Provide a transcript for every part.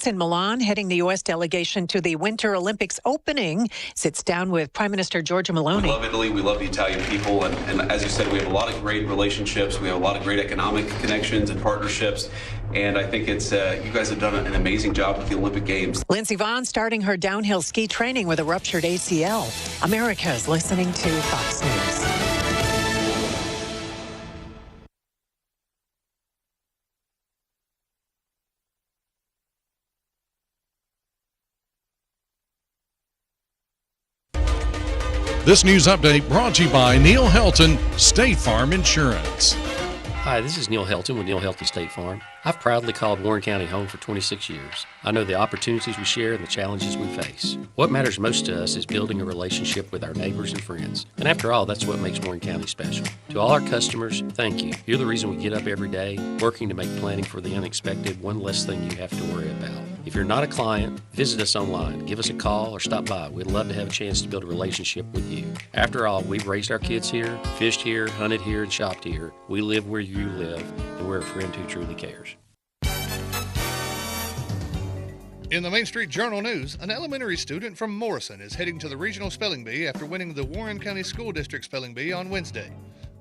In Milan, heading the U.S. delegation to the Winter Olympics opening, sits down with Prime Minister Giorgia Meloni. We love Italy. We love the Italian people. And as you said, we have a lot of great relationships. We have a lot of great economic connections and partnerships. And I think it's you guys have done an amazing job with the Olympic Games. Lindsey Vonn starting her downhill ski training with a ruptured ACL. America's listening to Fox News. This news update brought to you by Neil Helton, State Farm Insurance. Hi, this is Neil Helton with Neil Helton State Farm. I've proudly called Warren County home for 26 years. I know the opportunities we share and the challenges we face. What matters most to us is building a relationship with our neighbors and friends. And after all, that's what makes Warren County special. To all our customers, thank you. You're the reason we get up every day, working to make planning for the unexpected one less thing you have to worry about. If you're not a client, visit us online, give us a call, or stop by. We'd love to have a chance to build a relationship with you. After all, we've raised our kids here, fished here, hunted here, and shopped here. We live where you live, and we're a friend who truly cares. In the Main Street Journal News, an elementary student from Morrison is heading to the regional spelling bee after winning the Warren County School District Spelling Bee on Wednesday.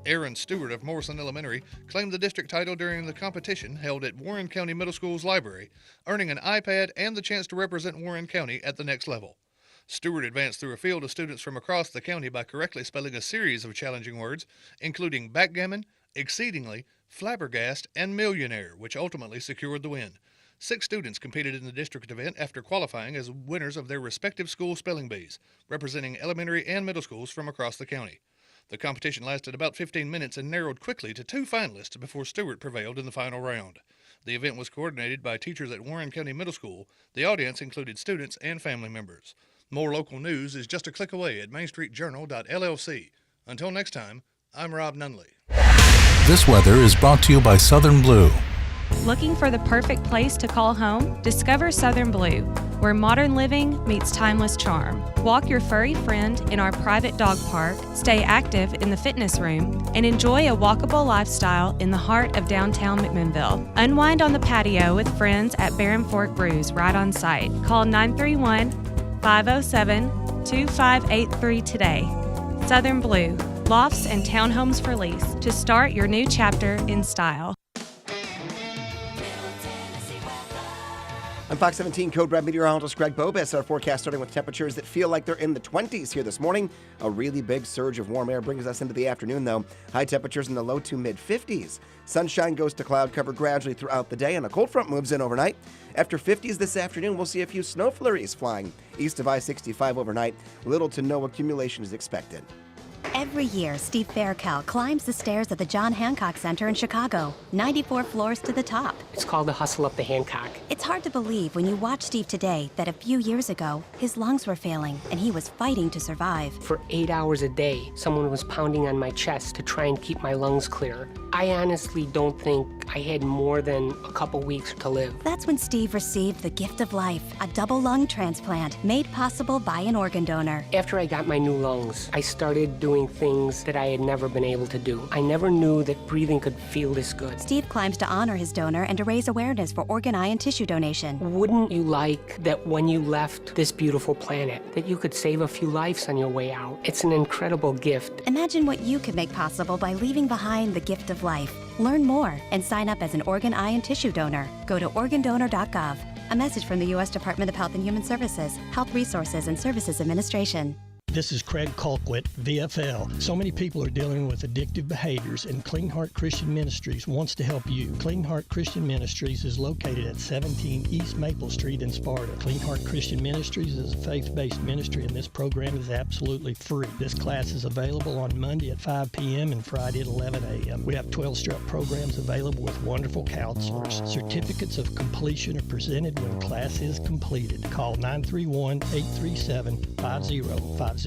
Aaron Stewart of Morrison Elementary claimed the district title during the competition held at Warren County Middle School's library, earning an iPad and the chance to represent Warren County at the next level. Stewart advanced through a field of students from across the county by correctly spelling a series of challenging words, including backgammon, exceedingly, flabbergast, and millionaire, which ultimately secured the win. 6 students competed in the district event after qualifying as winners of their respective school spelling bees, representing elementary and middle schools from across the county. The competition lasted about 15 minutes and narrowed quickly to 2 finalists before Stewart prevailed in the final round. The event was coordinated by teachers at Warren County Middle School. The audience included students and family members. More local news is just a click away at mainstreetjournal.llc. Until next time, I'm Rob Nunley. This weather is brought to you by Southern Blue. Looking for the perfect place to call home? Discover Southern Blue, where modern living meets timeless charm. Walk your furry friend in our private dog park, stay active in the fitness room, and enjoy a walkable lifestyle in the heart of downtown McMinnville. Unwind on the patio with friends at Barren Fork Brews right on site. Call 931-507-2583 today. Southern Blue, lofts and townhomes for lease to start your new chapter in style. I'm Fox 17 Code Red meteorologist Greg Bobus. Our forecast starting with temperatures that feel like they're in the 20s here this morning. A really big surge of warm air brings us into the afternoon, though. High temperatures in the low to mid 50s. Sunshine goes to cloud cover gradually throughout the day, and a cold front moves in overnight. After 50s this afternoon, we'll see a few snow flurries flying east of I-65 overnight. Little to no accumulation is expected. Every year, Steve Faircal climbs the stairs at the John Hancock Center in Chicago, 94 floors to the top. It's called the hustle up the Hancock. It's hard to believe when you watch Steve today that a few years ago, his lungs were failing and he was fighting to survive. For 8 hours a day, someone was pounding on my chest to try and keep my lungs clear. I honestly don't think I had more than a couple weeks to live. That's when Steve received the gift of life, a double lung transplant made possible by an organ donor. After I got my new lungs, I started doing things that I had never been able to do. I never knew that breathing could feel this good. Steve climbs to honor his donor and to raise awareness for organ, eye, and tissue donation. Wouldn't you like that when you left this beautiful planet, that you could save a few lives on your way out? It's an incredible gift. Imagine what you could make possible by leaving behind the gift of life. Learn more and sign up as an organ, eye, and tissue donor. Go to organdonor.gov. A message from the U.S. Department of Health and Human Services, Health Resources and Services Administration. This is Craig Colquitt, VFL. So many people are dealing with addictive behaviors, and Clean Heart Christian Ministries wants to help you. Clean Heart Christian Ministries is located at 17 East Maple Street in Sparta. Clean Heart Christian Ministries is a faith-based ministry, and this program is absolutely free. This class is available on Monday at 5 p.m. and Friday at 11 a.m. We have 12-step programs available with wonderful counselors. Certificates of completion are presented when class is completed. Call 931-837-5050.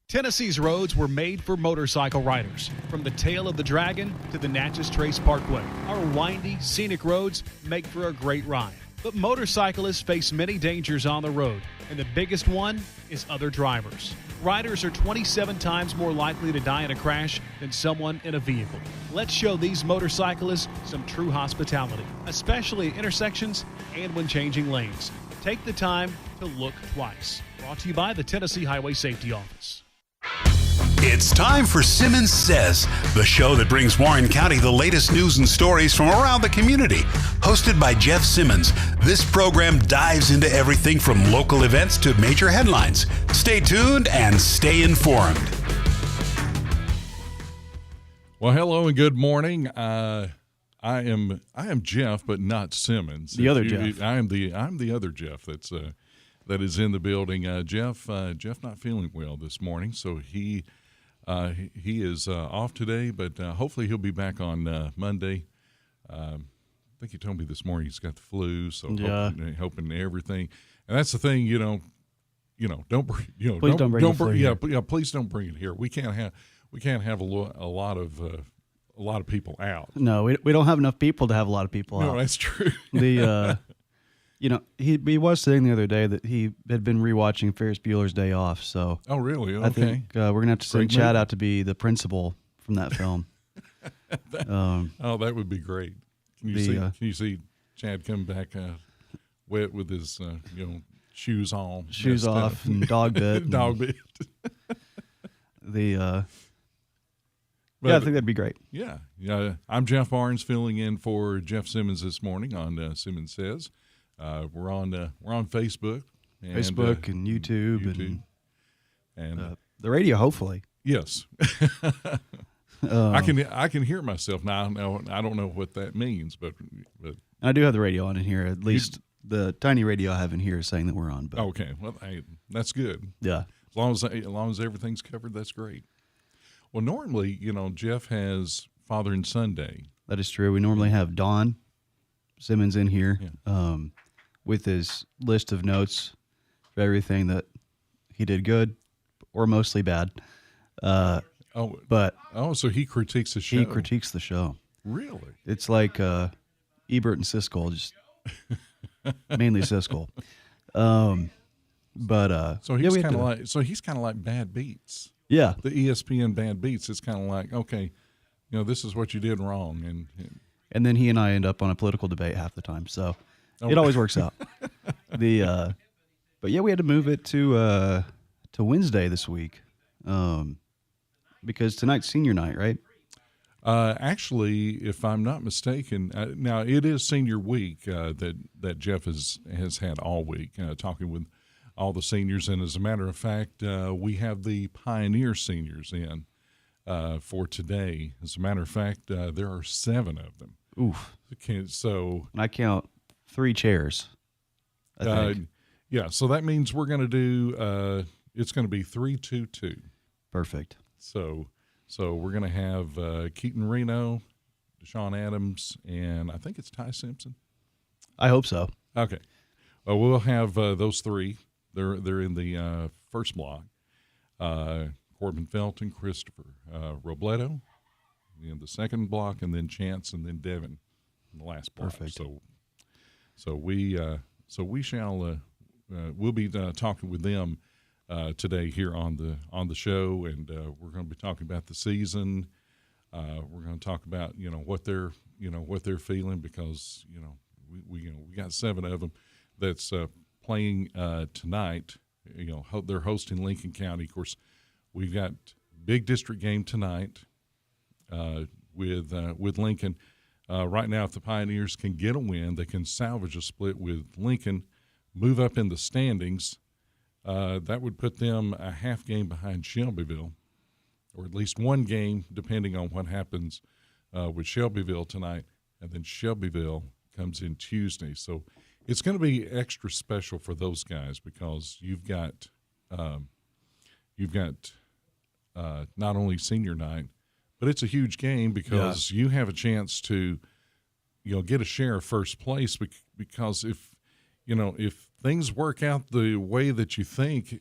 Tennessee's roads were made for motorcycle riders. From the Tail of the Dragon to the Natchez Trace Parkway, our windy, scenic roads make for a great ride. But motorcyclists face many dangers on the road, and the biggest one is other drivers. Riders are 27 times more likely to die in a crash than someone in a vehicle. Let's show these motorcyclists some true hospitality, especially at intersections and when changing lanes. Take the time to look twice. Brought to you by the Tennessee Highway Safety Office. It's time for Simmons Says, the show that brings Warren County the latest news and stories from around the community. Hosted by Jeff Simmons, this program dives into everything from local events to major headlines. Stay tuned and stay informed. Well, hello and good morning. I am Jeff, but not Simmons. The other Jeff. I'm the other Jeff that is in the building. Jeff not feeling well this morning, so he is off today, but hopefully he'll be back on Monday. I think he told me this morning he's got the flu, so hoping everything. And that's the thing, don't bring please don't bring it here. We can't have a lot of people out. No, we don't have enough people to have a lot of people out. No, that's true. He was saying the other day that he had been rewatching Ferris Bueller's Day Off. So oh, really? Okay. I think we're gonna have to send Chad out to be the principal from that film. That would be great. Can you see Chad come back wet with his shoes on, shoes off, and dog bit, dog bit. I think that'd be great. Yeah. I'm Jeff Barnes filling in for Jeff Simmons this morning on Simmons Says. We're on Facebook, and YouTube, and the radio. Hopefully, yes. I can hear myself now. Now I don't know what that means, but I do have the radio on in here. At least the tiny radio I have in here is saying that we're on. But. Okay, well, that's good. Yeah, as long as everything's covered, that's great. Well, normally, Jeff has Father and Son Day. That is true. We normally have Don Simmons in here with his list of notes for everything that he did good or mostly bad. So he critiques the show. He critiques the show. Really? It's like Ebert and Siskel, just mainly Siskel. He's kind of like Bad Beats. Yeah, the ESPN Bad Beats. It's kind of like, okay, this is what you did wrong, and then he and I end up on a political debate half the time. So it always works out. But we had to move it to Wednesday this week, because tonight's senior night, right? Actually, if I'm not mistaken, now it is senior week that Jeff has had all week, talking with all the seniors. And as a matter of fact, we have the Pioneer seniors in for today. As a matter of fact, there are 7 of them. Oof. So I count 3 chairs, I think. Yeah, so that means we're going to do, it's going to be 3-2-2. Perfect. So we're going to have Keaton Reno, Deshaun Adams, and I think it's Ty Simpson. I hope so. Okay. Well, we'll have those 3. They're in the first block. Corbin Felton, Christopher Robledo in the second block, and then Chance, and then Devin in the last block. Perfect. So we shall we'll be talking with them today here on the show, and we're going to be talking about the season. We're going to talk about what they're feeling, because we got 7 of them that's playing tonight. They're hosting Lincoln County. Of course, we've got big district game tonight with Lincoln. Right now, if the Pioneers can get a win, they can salvage a split with Lincoln, move up in the standings. That would put them a half game behind Shelbyville, or at least 1 game, depending on what happens with Shelbyville tonight. And then Shelbyville comes in Tuesday. So it's going to be extra special for those guys, because you've got not only senior night, but it's a huge game, because you have a chance to get a share of first place, because if things work out the way that you think,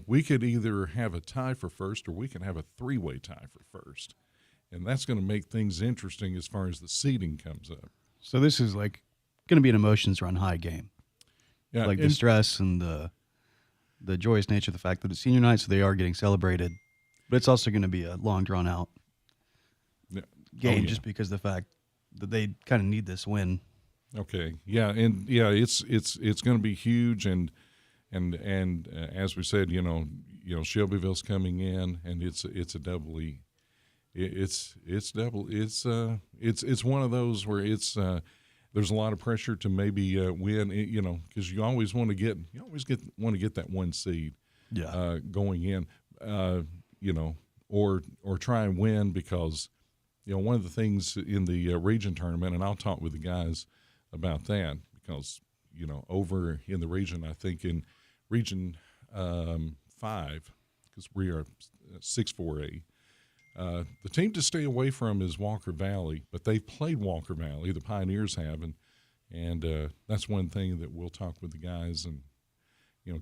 we could either have a tie for first, or we can have a 3-way tie for first. And that's going to make things interesting as far as the seeding comes up. So this is like going to be an emotions run high game. Yeah, like the stress and the joyous nature of the fact that it's senior night, so they are getting celebrated. But it's also going to be a long, drawn-out game just because of the fact that they kind of need this win. Okay, yeah, and yeah, it's going to be huge, and as we said, Shelbyville's coming in, and it's one of those where there's a lot of pressure to maybe win, because you always want to get that one seed, going in, or try and win, because one of the things in the region tournament, and I'll talk with the guys about that, because over in the region, I think in Region 5, because we are 6-4A. The team to stay away from is Walker Valley, but they've played Walker Valley. The Pioneers have, and that's one thing that we'll talk with the guys and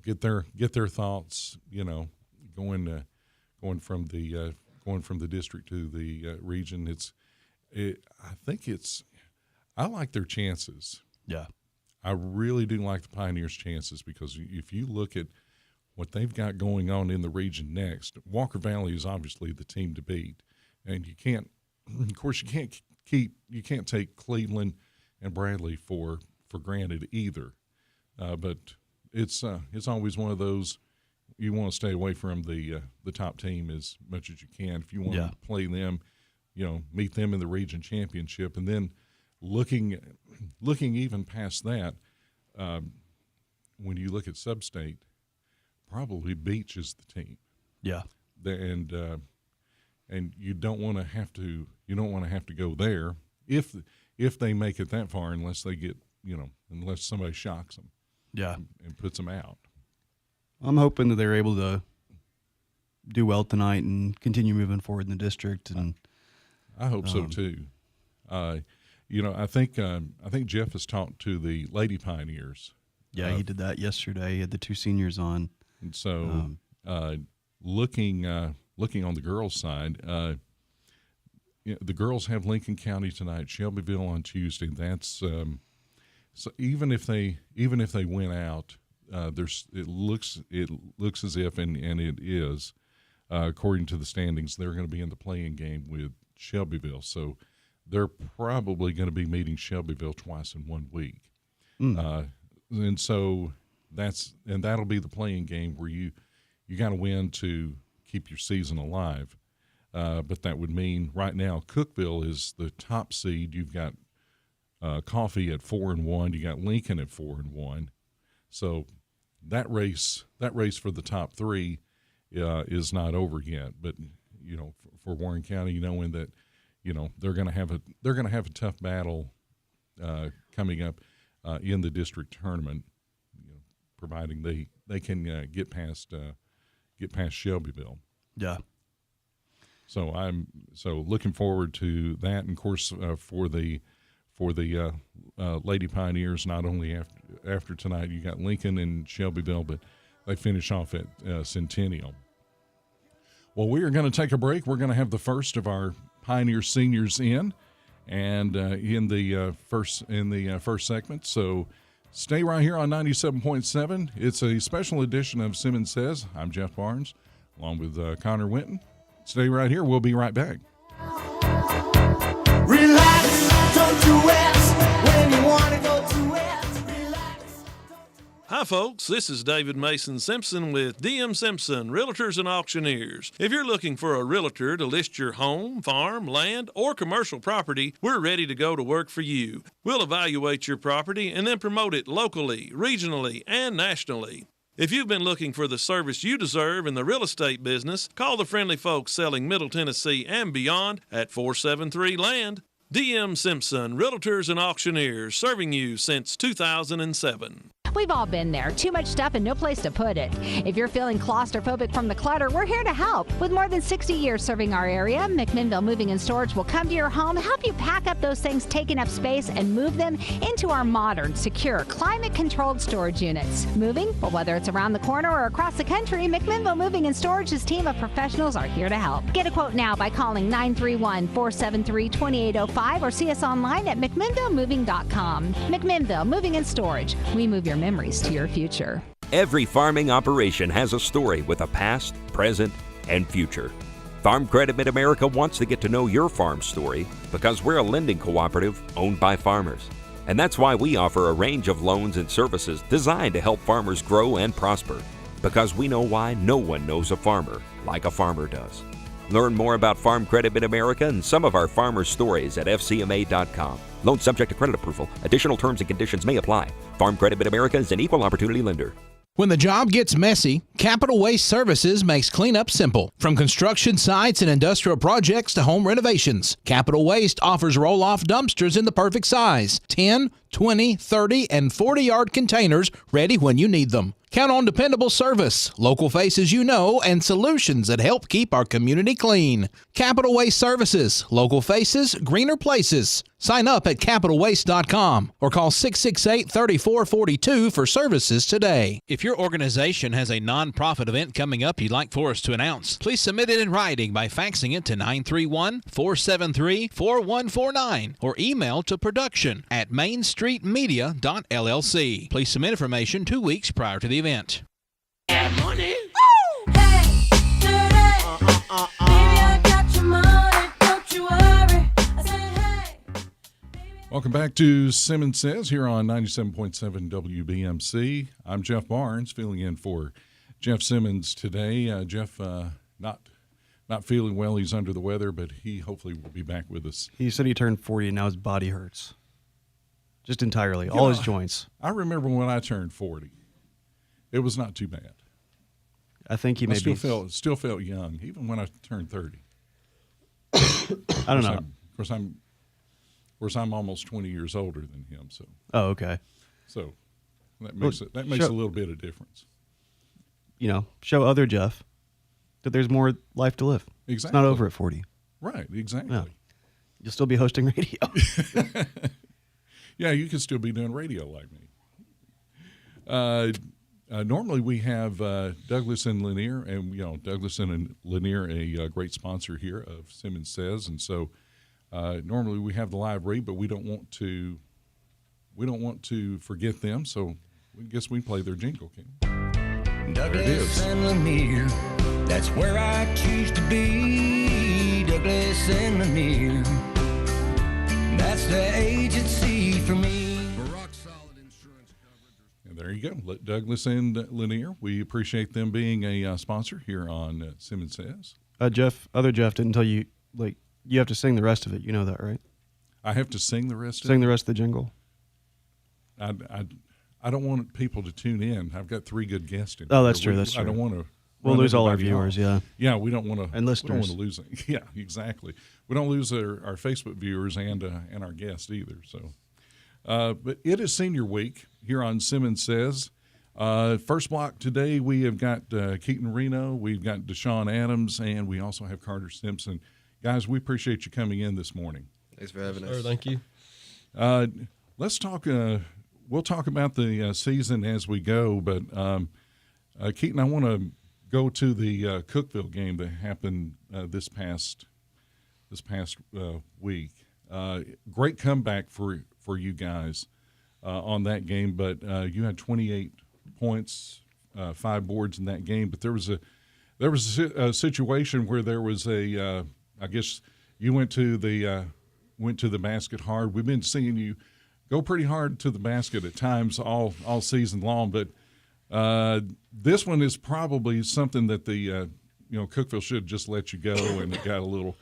get their thoughts. Going from the district to the region. I like their chances. Yeah, I really do like the Pioneers' chances, because if you look at what they've got going on in the region next, Walker Valley is obviously the team to beat, and you can't take Cleveland and Bradley for granted either. But it's always one of those, you want to stay away from the top team as much as you can. If you want to play them, meet them in the region championship, and then looking even past that, when you look at Sub-State, probably Beach is the team. Yeah, and you don't want to have to go there if they make it that far, unless they get unless somebody shocks them. Yeah, and puts them out. I'm hoping that they're able to do well tonight and continue moving forward in the district. And I hope so too. I think Jeff has talked to the Lady Pioneers. Yeah, he did that yesterday. He had the two seniors on. And so, looking on the girls' side, the girls have Lincoln County tonight, Shelbyville on Tuesday. That's so even if they win out, it looks as if, and it is, according to the standings, they're going to be in the play-in game with Shelbyville. So they're probably going to be meeting Shelbyville twice in 1 week. And so that'll be the play-in game where you got to win to keep your season alive. But that would mean right now Cookeville is the top seed. You've got Coffee at 4-1. You got Lincoln at 4-1. So that race for the top three is not over yet. But for Warren County, knowing that they're going to have a tough battle coming up in the district tournament, providing they can get past Shelbyville. Yeah. So I'm looking forward to that, and of course for the Lady Pioneers, not only after tonight, you got Lincoln and Shelbyville, but they finish off at Centennial. Well, we are going to take a break. We're going to have the first of our Pioneer seniors in, and in the first segment. So stay right here on 97.7. It's a special edition of Simmons Says. I'm Jeff Barnes, along with Connor Winton. Stay right here. We'll be right back. Relax, don't do it when you want to go to it. Relax. Hi, folks. This is David Mason Simpson with DM Simpson, Realtors and Auctioneers. If you're looking for a realtor to list your home, farm, land, or commercial property, we're ready to go to work for you. We'll evaluate your property and then promote it locally, regionally, and nationally. If you've been looking for the service you deserve in the real estate business, call the friendly folks selling Middle Tennessee and beyond at 473-LAND. DM Simpson, Realtors and Auctioneers, serving you since 2007. We've all been there. Too much stuff and no place to put it. If you're feeling claustrophobic from the clutter, we're here to help. With more than 60 years serving our area, McMinnville Moving and Storage will come to your home, help you pack up those things taking up space, and move them into our modern, secure, climate-controlled storage units. Moving? Well, whether it's around the corner or across the country, McMinnville Moving and Storage's team of professionals are here to help. Get a quote now by calling 931-473-2805 805 or see us online at McMinnvilleMoving.com. McMinnville Moving and Storage. We move your memories to your future. Every farming operation has a story with a past, present, and future. Farm Credit Mid-America wants to get to know your farm story because we're a lending cooperative owned by farmers. And that's why we offer a range of loans and services designed to help farmers grow and prosper. Because we know why no one knows a farmer like a farmer does. Learn more about Farm Credit Mid-America and some of our farmers' stories at fcma.com. Loan subject to credit approval. Additional terms and conditions may apply. Farm Credit Mid-America is an equal opportunity lender. When the job gets messy, Capital Waste Services makes cleanup simple. From construction sites and industrial projects to home renovations, Capital Waste offers roll-off dumpsters in the perfect size, 10, 20, 30, and 40-yard containers ready when you need them. Count on dependable service, local faces you know, and solutions that help keep our community clean. Capital Waste Services, local faces, greener places. Sign up at capitalwaste.com or call 668-3442 for services today. If your organization has a nonprofit event coming up you'd like for us to announce, please submit it in writing by faxing it to 931-473-4149 or email to production@mainstreetmedia.llc. Please submit information 2 weeks prior to the event. Money. Hey, dirty. Baby, I got your money. Don't you worry. I said, hey. Welcome back to Simmons Says here on 97.7 WBMC. I'm Jeff Barnes, filling in for Jeff Simmons today. Jeff not feeling well. He's under the weather, but he hopefully will be back with us. He said he turned 40 and now his body hurts. Just entirely. All his joints. I remember when I turned 40. It was not too bad. I think he maybe still felt young, even when I turned 30. I don't know. Of course, I'm almost 20 years older than him. So. Oh, okay. So that makes a little bit of difference. Show other Jeff that there's more life to live. Exactly. It's not over at 40. Right. Exactly. Yeah. You'll still be hosting radio. Yeah, you could still be doing radio like me. Normally we have Douglas and Lanier, and Douglas and Lanier, a great sponsor here of Simmons Says, and so normally we have the live read, but we don't want to forget them, so I guess we play their jingle. Okay? Douglas and Lanier, that's where I choose to be. Douglas and Lanier, that's the agency for me. There you go. Douglas and Lanier. We appreciate them being a sponsor here on Simmons Says. Other Jeff didn't tell you, you have to sing the rest of it. You know that, right? I have to sing the rest of it? Sing the rest of the jingle. I don't want people to tune in. I've got 3 good guests in. Oh, that's true. That's true. I don't want to. We'll lose all our viewers, yeah. Yeah, we don't want to. And listeners. We don't want to lose it. Yeah, exactly. We don't lose our Facebook viewers and our guests either, so. But it is Senior Week here on Simmons Says. First block today, we have got Keaton Reno, we've got Deshaun Adams, and we also have Carter Simpson. Guys, we appreciate you coming in this morning. Thanks for having us. Sure, thank you. Let's talk. We'll talk about the season as we go, but Keaton, I want to go to the Cookeville game that happened this past week. Great comeback for you guys on that game, but you had 28 points, 5 boards in that game. But there was a situation where there was I guess you went to the basket hard. We've been seeing you go pretty hard to the basket at times all season long, but this one is probably something that the Cookeville should just let you go, and it got a little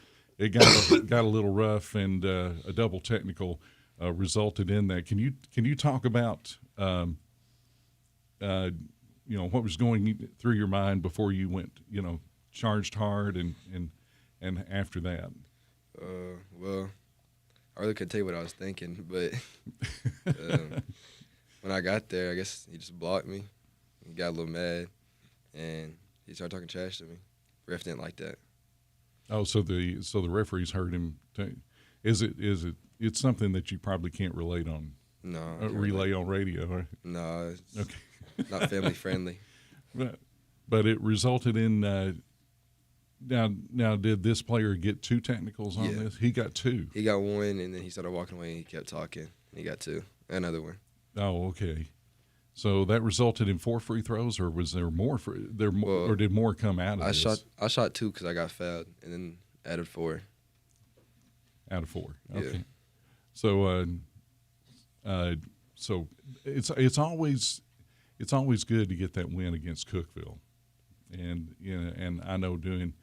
rough, and a double technical resulted in that. Can you talk about what was going through your mind before you went charged hard and after that? Well, I really couldn't tell you what I was thinking, but when I got there, I guess he just blocked me. He got a little mad, and he started talking trash to me. Ref didn't like that. Oh, so the referees heard him. It's something that you probably can't relate on. No, relay on radio. Right? No, it's okay. Not family friendly. But it resulted in Now, did this player get 2 technicals on this? He got 2. He got 1, and then he started walking away, and he kept talking, and he got 2. Another one. Oh, okay. So that resulted in 4 free throws, or was there more? Or did more come out of this? I shot 2 because I got fouled, and then added 4. Out of 4. Yeah. Okay. So, so it's always good to get that win against Cookeville, and and I know doing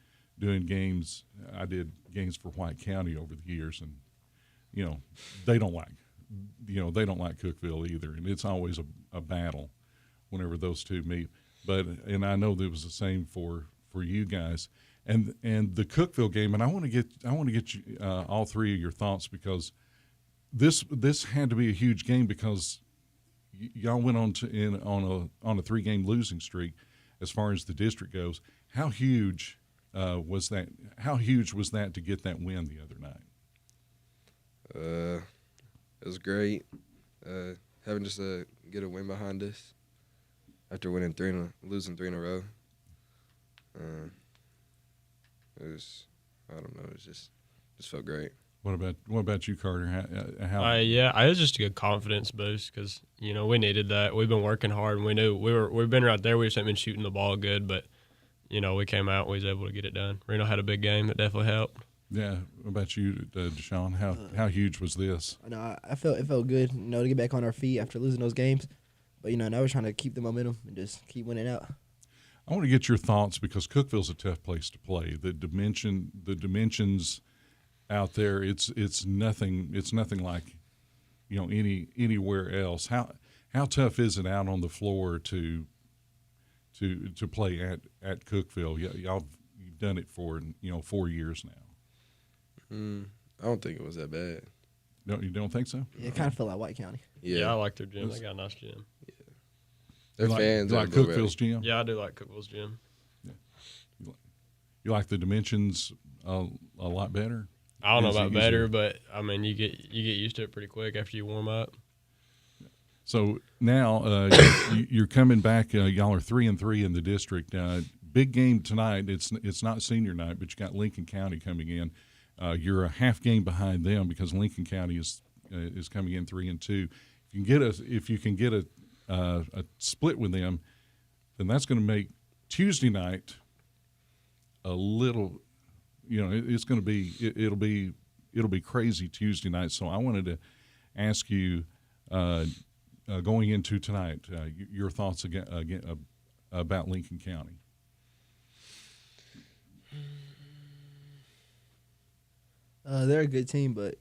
games. I did games for White County over the years, and they don't like Cookeville either, and it's always a battle whenever those two meet. And I know that was the same for you guys, and the Cookeville game. And I want to get you, all 3 of your thoughts, because this had to be a huge game, because y'all went on a 3-game losing streak as far as the district goes. How huge was that? How huge was that to get that win the other night? It was great. Having just get a win behind us after losing 3 in a row. It was, I don't know, it just felt great. What about you, Carter? How? Yeah, it was just a good confidence boost, because we needed that. We've been working hard, and we knew we've been right there. We just haven't been shooting the ball good, but we came out and we was able to get it done. Reno had a big game that definitely helped. Yeah. What about you, Deshaun? How huge was this? No, it felt good, to get back on our feet after losing those games. But now we're trying to keep the momentum and just keep winning out. I want to get your thoughts, because Cookeville's a tough place to play. The dimensions out there, it's nothing like anywhere else. How tough is it out on the floor to play at Cookeville? You've done it for 4 years now. I don't think it was that bad. No, you don't think so? Yeah, it kind of felt like White County. Yeah, I like their gym. They got a nice gym. Yeah. Their fans like Cookeville's gym? Yeah, I do like Cookeville's gym. Yeah. You like the dimensions a lot better? I don't know about better, but I mean, you get used to it pretty quick after you warm up. So now you're coming back. Y'all are 3-3 in the district. Big game tonight. It's not senior night, but you got Lincoln County coming in. You're a half game behind them, because Lincoln County is coming in 3-2. If you can get a split with them, then that's going to make Tuesday night a little. It's going to be it'll be crazy Tuesday night. So I wanted to ask you, going into tonight, your thoughts again about Lincoln County. They're a good team, but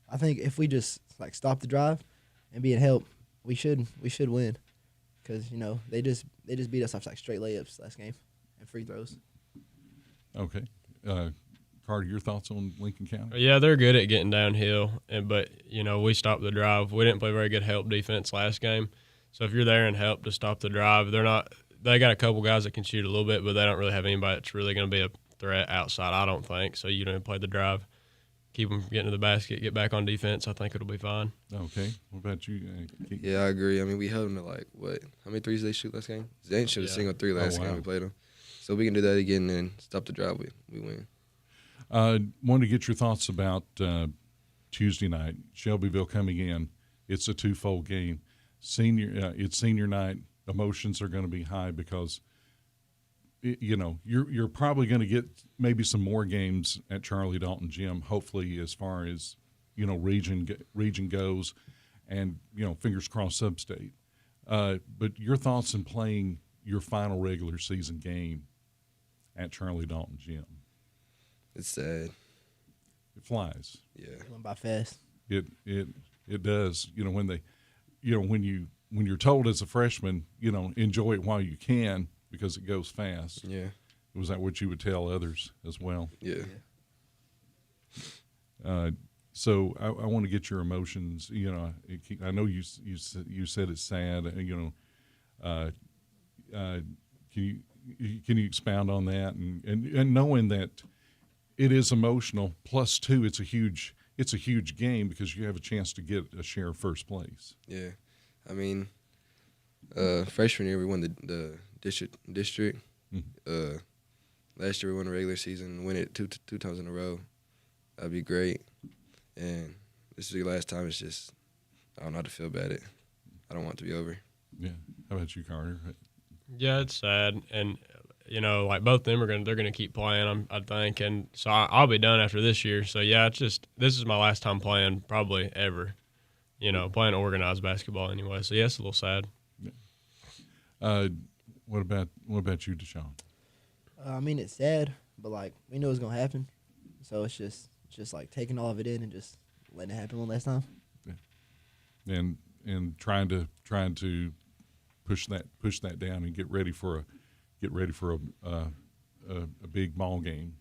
I think if we just stop the drive and be in help, we should win, because they just beat us off straight layups last game and free throws. Okay. Carter, your thoughts on Lincoln County? Yeah, they're good at getting downhill, but we stopped the drive. We didn't play very good help defense last game, so if you're there and help to stop the drive, they got a couple guys that can shoot a little bit, but they don't really have anybody that's really going to be a threat outside, I don't think. So you don't play the drive, keep them getting to the basket, get back on defense. I think it'll be fine. Okay. What about you? Yeah, I agree. I mean, we held them to how many threes did they shoot last game? They didn't shoot a single 3 last game we played them. So we can do that again and stop the drive. We win. Wanted to get your thoughts about Tuesday night. Shelbyville coming in. It's a twofold game. It's senior night. Emotions are going to be high, because you're probably going to get maybe some more games at Charlie Dalton Gym. Hopefully, as far as region goes, and fingers crossed sub-state. But your thoughts in playing your final regular season game at Charlie Dalton Gym? It's sad. It flies. Yeah. It went by fast. It does. When you're told as a freshman, enjoy it while you can, because it goes fast. Yeah. Was that what you would tell others as well? Yeah. So I want to get your emotions. I know you said it's sad. Can you expound on that, and knowing that it is emotional, plus two, it's a huge game, because you have a chance to get a share of first place. Yeah, I mean, freshman year we won the district. last year we won the regular season and win it two times in a row. That'd be great. And this is the last time. It's just I don't know how to feel about it. I don't want it to be over. Yeah. How about you, Carter? Yeah, it's sad, and like both of them they're gonna keep playing. I think, and so I'll be done after this year. So yeah, it's just this is my last time playing probably ever. Playing organized basketball anyway. So yeah, it's a little sad. Yeah. What about you, Deshaun? I mean, it's sad, but like we know it's gonna happen, so it's just like taking all of it in and just letting it happen one last time. Yeah. And trying to push that down and get ready for a big ball game.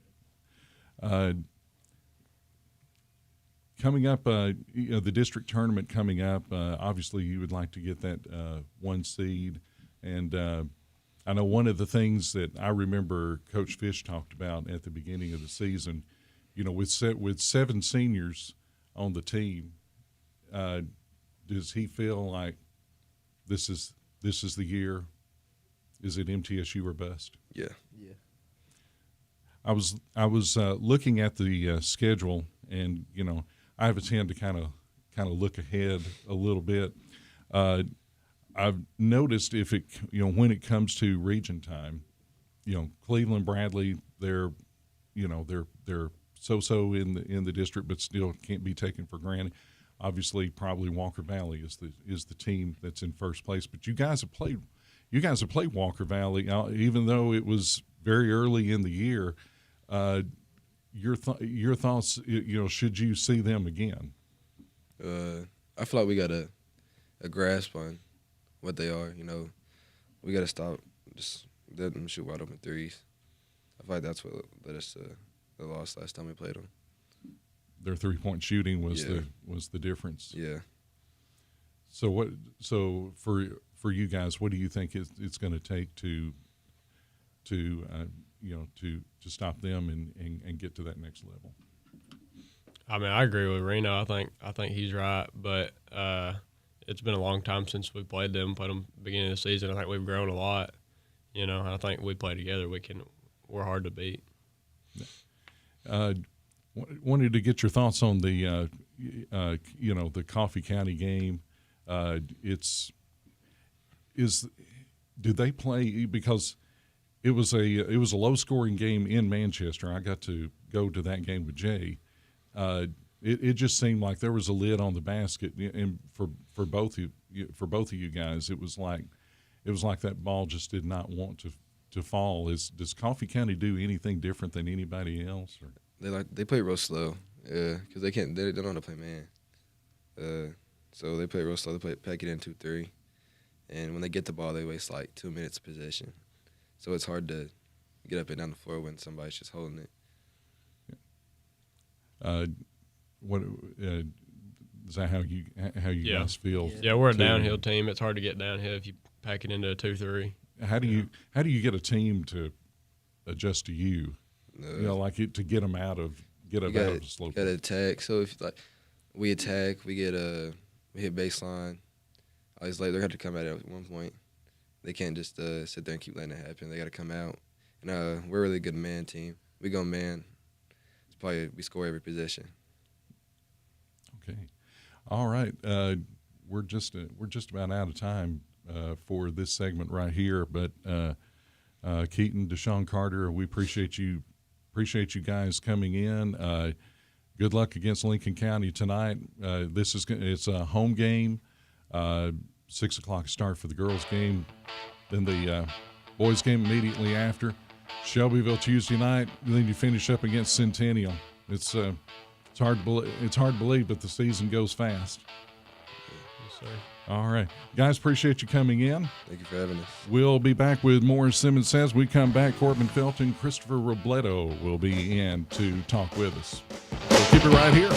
Coming up, the district tournament coming up. Obviously, you would like to get that 1 seed, and I know one of the things that I remember Coach Fish talked about at the beginning of the season. With 7 seniors on the team, does he feel like this is the year? Is it MTSU or bust? Yeah. Yeah. I was looking at the schedule, and I have a tend to kind of look ahead a little bit. I've noticed when it comes to region time, Cleveland, Bradley, they're so in the district, but still can't be taken for granted. Obviously, probably Walker Valley is the team that's in first place. But you guys have played Walker Valley, even though it was very early in the year. Your thoughts, should you see them again? I feel like we got a grasp on what they are. We got to stop just letting them shoot wide open threes. I feel like that's what led us to the loss last time we played them. Their 3-point shooting was the difference. Yeah. So for you guys, what do you think it's going to take to stop them and get to that next level? I mean, I agree with Reno. I think he's right, but it's been a long time since we played them beginning of the season. I think we've grown a lot. And I think we play together. We're hard to beat. Wanted to get your thoughts on the the Coffee County game. Did they play, because it was a low scoring game in Manchester. I got to go to that game with Jay. It just seemed like there was a lid on the basket, and for both of you guys, it was like that ball just did not want to fall. Does Coffee County do anything different than anybody else? Or? They play real slow, because they don't know how to play man. So they play real slow. They pack it in 2-3, and when they get the ball, they waste like 2 minutes of possession. So it's hard to get up and down the floor when somebody's just holding it. Is that how you guys feel? Yeah, we're a downhill team. It's hard to get downhill if you pack it into a 2-3. How do you get a team to adjust to you? To get them out of the slope. Got to attack. So if we attack, we hit baseline. Always they're going to come out at one point. They can't just sit there and keep letting it happen. They got to come out. And we're a really good man team. We go man. It's probably we score every possession. Okay, all right. We're just about out of time for this segment right here. But Keaton, Deshaun, Carter, we appreciate you guys coming in. Good luck against Lincoln County tonight. It's a home game. 6 o'clock start for the girls' game. Then the boys' game immediately after. Shelbyville Tuesday night. And then you finish up against Centennial. It's hard to believe, but the season goes fast. Yes, sir. All right. Guys, appreciate you coming in. Thank you for having us. We'll be back with more Simmons Says. We come back. Corbin Felton, Christopher Robledo will be in to talk with us. So keep it right here.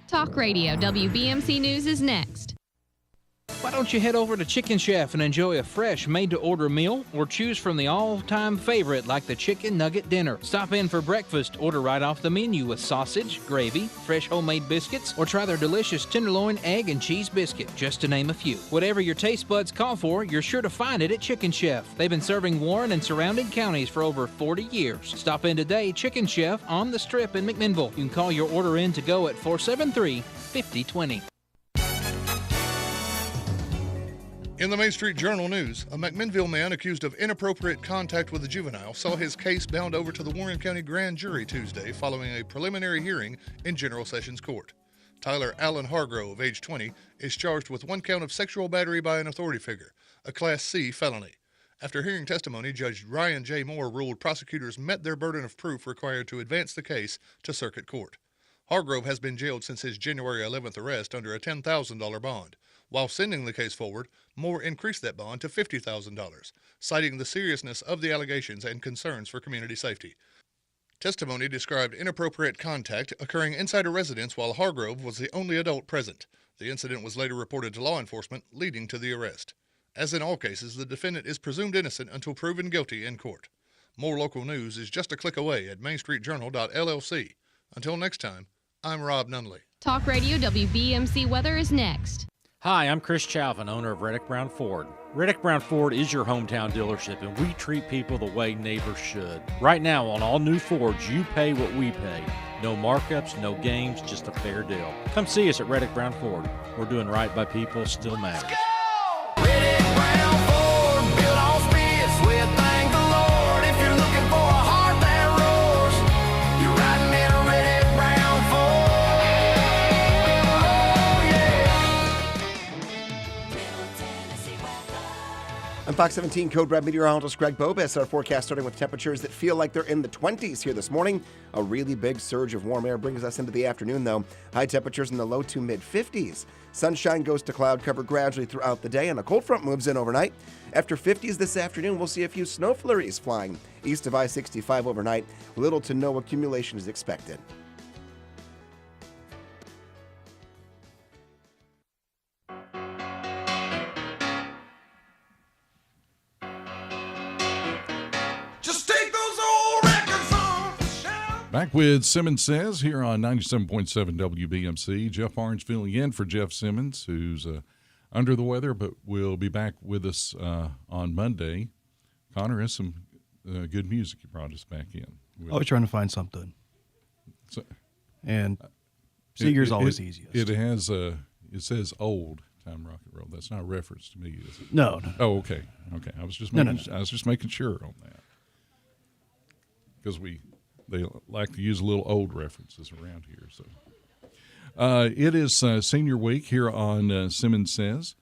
Talk Radio WBMC News is next. don't you head over to Chicken Chef and enjoy a fresh made-to-order meal, or choose from the all-time favorite like the Chicken Nugget Dinner. Stop in for breakfast, order right off the menu with sausage, gravy, fresh homemade biscuits, or try their delicious tenderloin, egg, and cheese biscuit, just to name a few. Whatever your taste buds call for, you're sure to find it at Chicken Chef. They've been serving Warren and surrounding counties for over 40 years. Stop in today, Chicken Chef on the Strip in McMinnville. You can call your order in to go at 473-5020. In the Main Street Journal news, a McMinnville man accused of inappropriate contact with a juvenile saw his case bound over to the Warren County Grand Jury Tuesday following a preliminary hearing in General Sessions Court. Tyler Allen Hargrove, age 20, is charged with 1 count of sexual battery by an authority figure, a Class C felony. After hearing testimony, Judge Ryan J. Moore ruled prosecutors met their burden of proof required to advance the case to circuit court. Hargrove has been jailed since his January 11th arrest under a $10,000 bond. While sending the case forward, Moore increased that bond to $50,000, citing the seriousness of the allegations and concerns for community safety. Testimony described inappropriate contact occurring inside a residence while Hargrove was the only adult present. The incident was later reported to law enforcement, leading to the arrest. As in all cases, the defendant is presumed innocent until proven guilty in court. More local news is just a click away at mainstreetjournal.llc. Until next time, I'm Rob Nunley. Talk Radio WBMC weather is next. Hi, I'm Chris Chalvin, owner of Reddick Brown Ford. Reddick Brown Ford is your hometown dealership, and we treat people the way neighbors should. Right now, on all new Fords, you pay what we pay. No markups, no games, just a fair deal. Come see us at Reddick Brown Ford. We're doing right by people, still matters. Reddick Brown Ford, built on spits with thank the Lord. If you're looking for a heart that roars, you're riding in a Reddick Brown Ford. I'm Fox 17 Code Red meteorologist Greg Bobis. Our forecast starting with temperatures that feel like they're in the 20s here this morning. A really big surge of warm air brings us into the afternoon, though. High temperatures in the low to mid 50s. Sunshine goes to cloud cover gradually throughout the day, and a cold front moves in overnight. After 50s this afternoon, we'll see a few snow flurries flying east of I-65 overnight. Little to no accumulation is expected. Just take those old records off the shelf. Back with Simmons Says here on 97.7 WBMC. Jeff Barnes filling in for Jeff Simmons, who's under the weather, but will be back with us on Monday. Connor has some good music he brought us back in. Always trying to find something. So, and Seeger's always easiest. It has it says old time rock and roll. That's not a reference to me, is it? No. Oh, okay. I was just making sure on that, because they like to use a little old references around here. So it is Senior Week here on Simmons Says,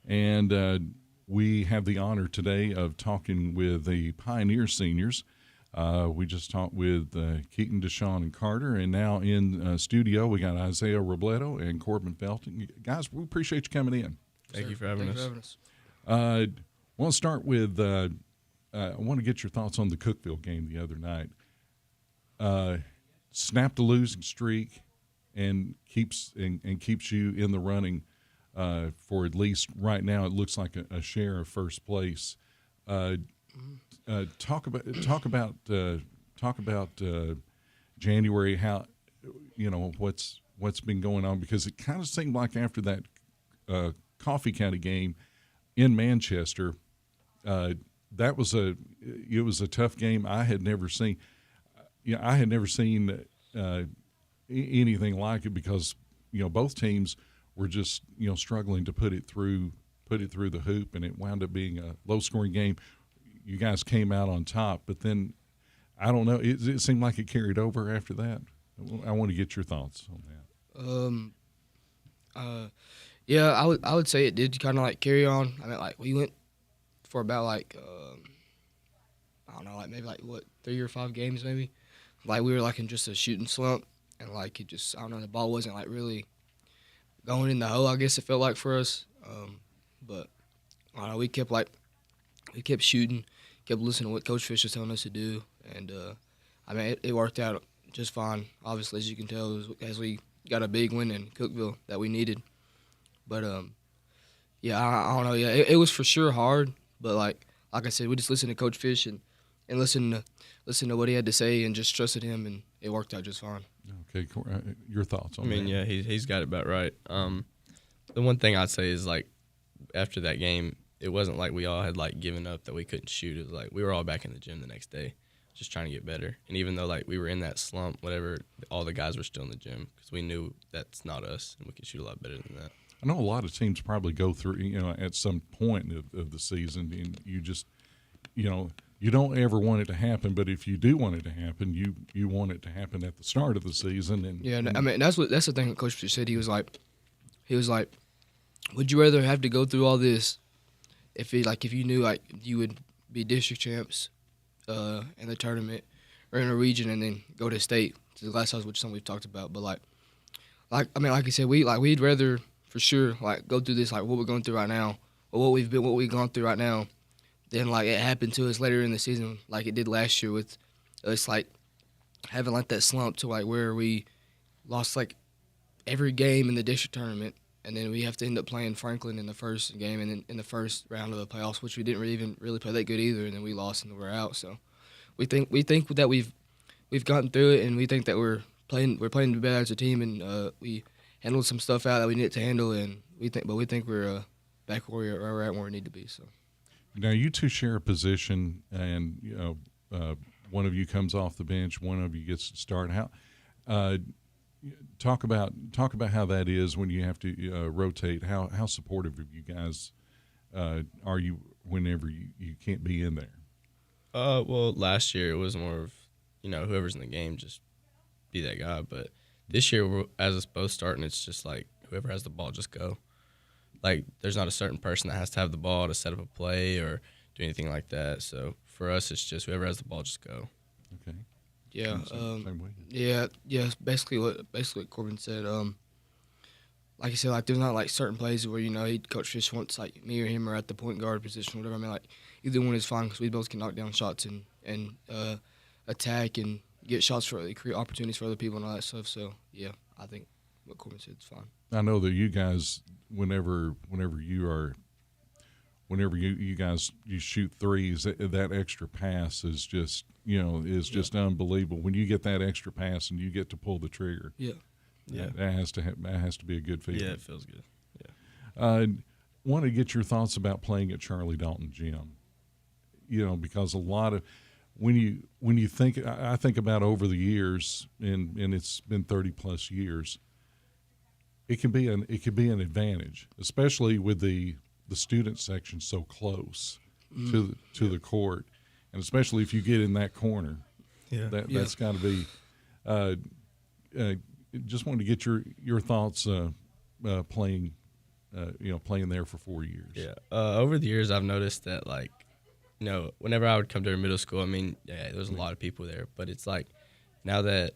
and we have the honor today of talking with the Pioneer seniors. We just talked with Keaton, Deshaun, and Carter, and now in studio we got Isaiah Robledo and Corbin Felton. Guys, we appreciate you coming in. Thank you for having us. I want to start with I want to get your thoughts on the Cookeville game the other night. Snapped a losing streak and keeps you in the running for, at least right now, it looks like a share of first place. Talk about January, how what's been going on, because it kind of seemed like after that Coffee County game in Manchester, it was a tough game. I had never seen anything like it, because both teams were just struggling to put it through the hoop, and it wound up being a low scoring game. You guys came out on top, but then I don't know. It seemed like it carried over after that. I want to get your thoughts on that. Yeah, I would say it did kind of like carry on. I mean, like, we went for about like I don't know, like maybe like 3 or 5 games maybe. Like, we were like in just a shooting slump, and like it just, I don't know, the ball wasn't like really going in the hole, I guess it felt like for us. But I don't know, we kept shooting, kept listening to what Coach Fish was telling us to do, and I mean, it worked out just fine. Obviously, as you can tell, as we got a big win in Cookeville that we needed. But Yeah, I don't know. Yeah, it was for sure hard, but like I said, we just listened to Coach Fish and listened to what he had to say and just trusted him, and it worked out just fine. Okay, your thoughts on that? I mean, yeah, he's got it about right. The one thing I'd say is like after that game, it wasn't like we all had like given up that we couldn't shoot. It was like we were all back in the gym the next day, just trying to get better. And even though like we were in that slump, whatever, all the guys were still in the gym because we knew that's not us and we can shoot a lot better than that. I know a lot of teams probably go through, at some point of the season, and you just, you don't ever want it to happen, but if you do want it to happen, you want it to happen at the start of the season. And yeah, I mean that's the thing that Coach Fish said. He was like, would you rather have to go through all this if you knew like you would be district champs in the tournament or in a region and then go to state to the glass house, which is something we've talked about. But like I said, we'd rather for sure like go through this like what we're going through right now or what we've gone through right now than like it happened to us later in the season like it did last year with us like having like that slump to like where we lost like every game in the district tournament. And then we have to end up playing Franklin in the first game and then in the first round of the playoffs, which we didn't even really play that good either. And then we lost and we're out. So we think that we've gotten through it, and we think that we're playing better as a team, and we handled some stuff out that we needed to handle. And we think we're back where we're at, where we need to be. So now you two share a position, and one of you comes off the bench, one of you gets to start. How? Talk about how that is when you have to rotate. How supportive of you guys are you whenever you can't be in there? Well, last year it was more of whoever's in the game just be that guy. But this year, as it's both starting, it's just like whoever has the ball just go. Like there's not a certain person that has to have the ball to set up a play or do anything like that. So for us, it's just whoever has the ball just go. Okay. Yeah, Same way. yeah. Basically what Corbin said. Like I said, like there's not like certain plays where Coach Fish wants like me or him or at the point guard position, whatever. I mean, like either one is fine because we both can knock down shots and attack and get shots for create opportunities for other people and all that stuff. So yeah, I think what Corbin said is fine. I know that you guys, whenever you guys shoot threes, that extra pass is just just unbelievable. When you get that extra pass and you get to pull the trigger, that has to be a good feeling. Yeah, it feels good. Yeah. Want to get your thoughts about playing at Charlie Dalton Gym? Because a lot of when you think, I think about over the years, and it's been 30+ years. It can be an advantage, especially with the student section so close to the court, and especially if you get in that corner. Yeah, that's got to be. Just wanted to get your thoughts playing there for 4 years. Yeah, over the years I've noticed that whenever I would come to middle school, I mean, yeah, there was a lot of people there, but it's like now that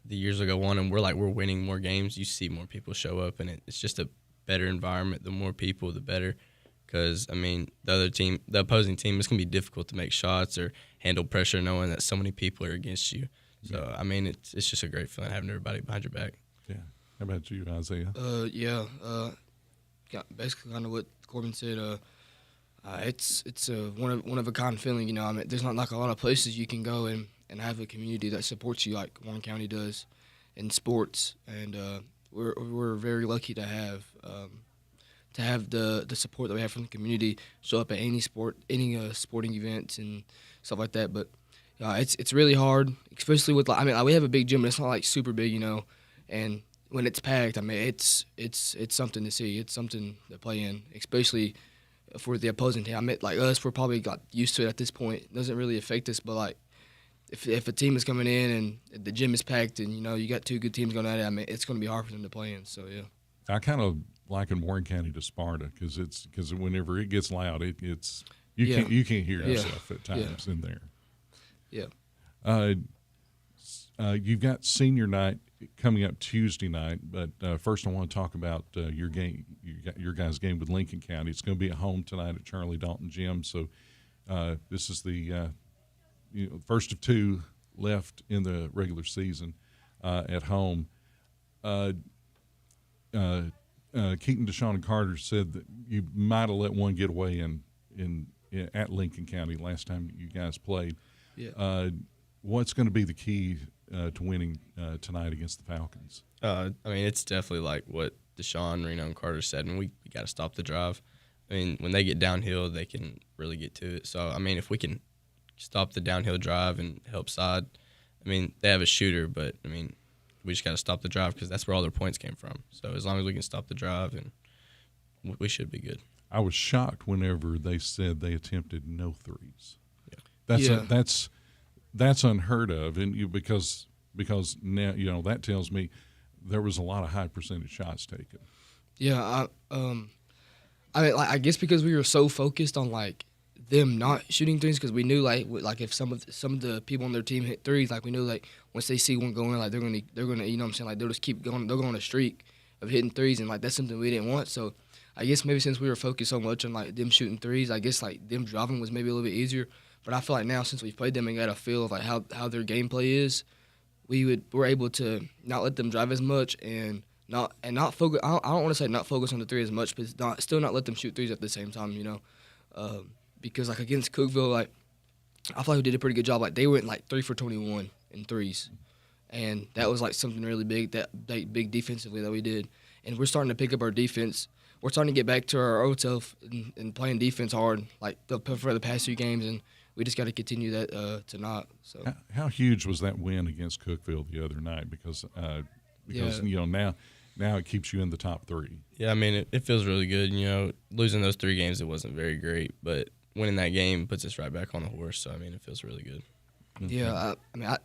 the years will go on and we're winning more games, you see more people show up, and it's just a better environment. The more people, the better. Because, I mean, the opposing team, it's going to be difficult to make shots or handle pressure knowing that so many people are against you. So, I mean, it's just a great feeling having everybody behind your back. Yeah. How about you, Isaiah? Basically kind of what Corbin said. It's a one of a kind feeling, I mean, there's not like a lot of places you can go and have a community that supports you like Warren County does in sports. And we're very lucky to have the support that we have from the community show up at any sporting events and stuff like that. But it's really hard, especially with we have a big gym, but it's not like super big, and when it's packed, I mean it's something to see. It's something to play in, especially for the opposing team. I mean, like us, we're probably got used to it at this point. It doesn't really affect us, but like if a team is coming in and the gym is packed and you got two good teams going at it, I mean it's going to be hard for them to play in. So yeah, I kind of liken Warren County to Sparta because whenever it gets loud, you can't hear yourself at times in there. Yeah. You've got senior night coming up Tuesday night, but first I want to talk about your game. Your guys' game with Lincoln County. It's going to be at home tonight at Charlie Dalton Gym. So this is the first of two left in the regular season at home. Keaton, Deshaun, and Carter said that you might have let one get away at Lincoln County last time you guys played. Yeah. What's going to be the key to winning tonight against the Falcons? I mean, it's definitely like what Deshaun, Reno, and Carter said. I mean, we got to stop the drive. I mean, when they get downhill, they can really get to it. So, I mean, if we can stop the downhill drive and help side, I mean, they have a shooter, but, I mean, we just got to stop the drive because that's where all their points came from. So, as long as we can stop the drive, and we should be good. I was shocked whenever they said they attempted no threes. Yeah. That's unheard of, and because now that tells me there was a lot of high percentage shots taken. Yeah, I mean, like, I guess because we were so focused on like them not shooting threes, because we knew like if some of the people on their team hit threes, like we knew like once they see one going, like they're gonna you know what I'm saying, like they'll just keep going, they'll go on a streak of hitting threes, and like that's something we didn't want. So I guess maybe since we were focused so much on like them shooting threes, I guess like them driving was maybe a little bit easier. But I feel like now since we've played them and got a feel of like how their gameplay is, we're able to not let them drive as much and not focus. I don't want to say not focus on the three as much, but still not let them shoot threes at the same time. You know, because like against Cookeville, like I feel like we did a pretty good job. Like they went like 3 for 21 in threes, and that was like something really big, that big defensively that we did. And we're starting to pick up our defense. We're starting to get back to our old self and playing defense hard, like for the past few games, and we just got to continue that tonight. So how huge was that win against Cookeville the other night? Because you know now it keeps you in the top 3. Yeah, I mean it feels really good. You know, losing those 3 games, it wasn't very great, but winning that game puts us right back on the horse. So I mean it feels really good. Yeah, I mean like